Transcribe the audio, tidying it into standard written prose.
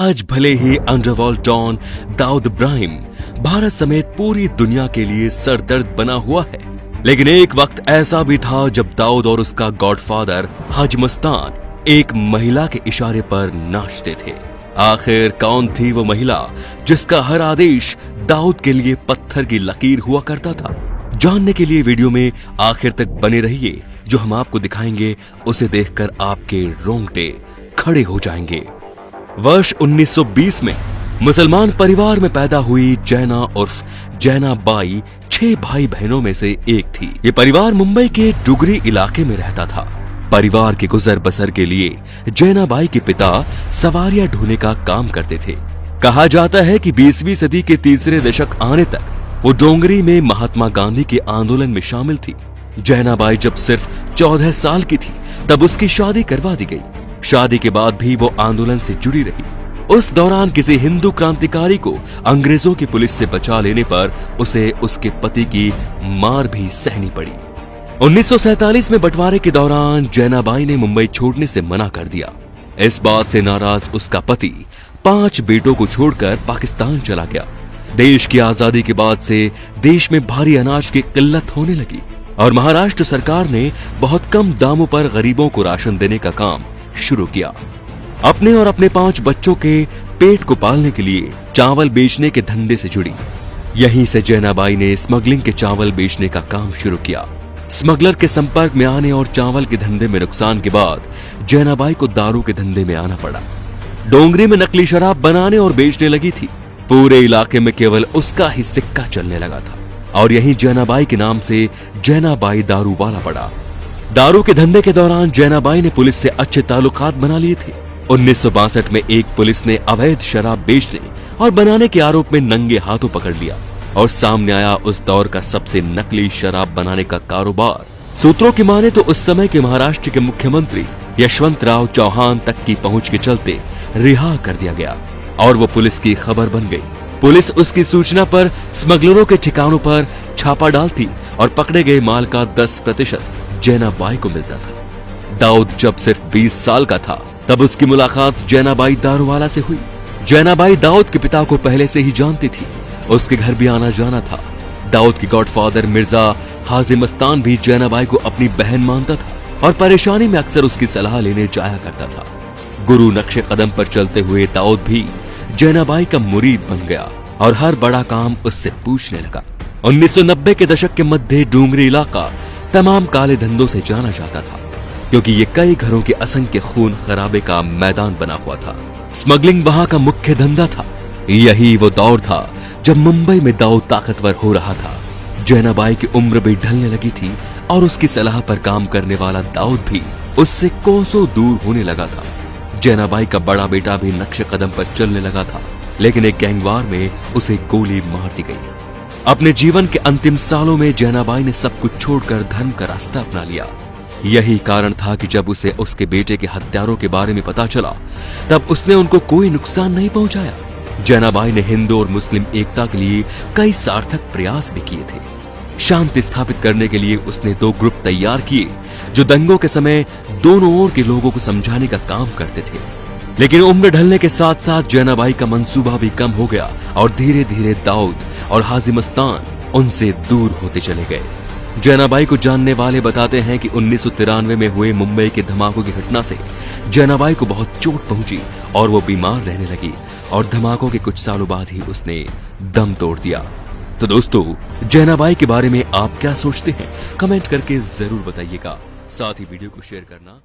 आज भले ही underworld don Dawood Ibrahim Bharat समेत पूरी दुनिया के लिए सरदर्द बना हुआ है, लेकिन एक वक्त ऐसा भी था जब दाऊद और उसका गॉडफादर हाजी मस्तान एक महिला के इशारे पर नाचते थे। आखिर कौन थी वो महिला जिसका हर आदेश दाऊद के लिए पत्थर की लकीर हुआ करता था? जानने के लिए वीडियो में आखिर तक बने रहिए। जो हम आपको दिखाएंगे उसे देखकर आपके रोंगटे खड़े हो जाएंगे। वर्ष 1920 में मुसलमान परिवार में पैदा हुई जैना उर्फ जैना बाई 6 भाई बहनों में से एक थी। ये परिवार मुंबई के डुगरी इलाके में रहता था। परिवार के गुजर बसर के लिए जैना बाई के पिता सवारियां ढोने का काम करते थे। कहा जाता है कि 20वीं सदी के तीसरे दशक आने तक वो डोंगरी में महात्मा गांधी के आंदोलन में शामिल थी। जैना बाई जब सिर्फ 14 साल की थी तब उसकी शादी करवा दी गई। शादी के बाद भी वो आंदोलन से जुड़ी रही। उस दौरान किसी हिंदू क्रांतिकारी को अंग्रेजों की पुलिस से बचा लेने पर उसे उसके पति की मार भी सहनी पड़ी। 1947 में बंटवारे के दौरान जैना बाई ने मुंबई छोड़ने से मना कर दिया। इस बात से नाराज उसका पति 5 बेटों को छोड़कर पाकिस्तान चला गया। देश की आजादी के बाद से देश में भारी अनाज की किल्लत होने लगी और महाराष्ट्र सरकार ने बहुत कम दामों पर गरीबों को राशन देने का काम शुरू किया। अपने और अपने 5 बच्चों के पेट को पालने के लिए चावल बेचने के धंधे से जुड़ी। यहीं से जैना बाई ने स्मगलिंग के चावल बेचने का काम शुरू किया। स्मगलर के संपर्क में आने और चावल के धंधे में नुकसान के बाद जैना बाई को दारू के धंधे में आना पड़ा। डोंगरी में नकली शराब बनाने और बेचने लगी थी। पूरे इलाके में केवल उसका ही सिक्का चलने लगा था और यहीं जैना बाई के नाम से जैना बाई दारू वाला पड़ा। दारू के धंधे के दौरान जैना बाई ने पुलिस से अच्छे ताल्लुकात बना लिए थे। 1962 में एक पुलिस ने अवैध शराब बेचने और बनाने के आरोप में नंगे हाथों पकड़ लिया और सामने आया उस दौर का सबसे नकली शराब बनाने का कारोबार। सूत्रों की माने तो उस समय के महाराष्ट्र के मुख्यमंत्री यशवंतराव चौहान तक की पहुंच के चलते रिहा कर दिया गया और वो पुलिस की खबर बन गई। पुलिस उसकी सूचना पर स्मगलरों के ठिकानों पर छापा डालती और पकड़े गए माल का 10% जैना बाई को मिलता था। दाऊद जब सिर्फ 20 साल का था तब उसकी मुलाकात जैना बाई दारूवाला से हुई। जैना बाई दाऊद के पिता को पहले से ही जानती थी, उसके घर भी आना जाना था। दाऊद के गॉडफादर मिर्जा हाजी मस्तान भी जैना बाई को अपनी बहन मानता था और परेशानी में अक्सर उसकी सलाह लेने जाया करता था। गुरु नक्शे कदम पर चलते हुए दाऊद भी जैना बाई का मुरीद बन गया और हर बड़ा काम उससे पूछने लगा। 1990 के दशक के मध्य डोंगरी इलाका तमाम काले धंधों से जाना जाता था क्योंकि ये कई घरों के असंख्य खून खराबे का मैदान बना हुआ था। स्मगलिंग वहां का मुख्य धंधा था। यही वो दौर था जब मुंबई में दाऊद ताकतवर हो रहा था। जैना बाई की उम्र भी ढलने लगी थी और उसकी सलाह पर काम करने वाला दाऊद भी उससे कोसों दूर होने लगा था। जैना बाई का बड़ा बेटा भी नक्शे कदम पर चलने लगा था, लेकिन एक गैंगवार में उसे गोली मार दी गई। अपने जीवन के अंतिम सालों में जैना बाई ने सब कुछ छोड़कर धर्म का रास्ता अपना लिया। यही कारण था कि जब उसे उसके बेटे के हत्यारों के बारे में पता चला तब उसने उनको कोई नुकसान नहीं पहुंचाया। जैना बाई ने हिंदू और मुस्लिम एकता के लिए कई सार्थक प्रयास भी किए थे। शांति स्थापित करने के लिए उसने 2 ग्रुप तैयार किए जो दंगों के समय दोनों ओर के लोगों को समझाने का काम करते थे। लेकिन उम्र ढलने के साथ साथ जैना बाई का मंसूबा भी कम हो गया और धीरे धीरे दाऊद और हाजी मस्तान उनसे दूर होते चले गए। जैना बाई को जानने वाले बताते हैं कि 1993 में हुए मुंबई के धमाकों की घटना से जैना बाई को बहुत चोट पहुंची और वो बीमार रहने लगी और धमाकों के कुछ सालों बाद ही उसने दम तोड़ दिया। तो दोस्तों, जैना बाई के बारे में आप क्या सोचते हैं? कमेंट करके जरूर बताइएगा। साथ ही वीडियो को शेयर करना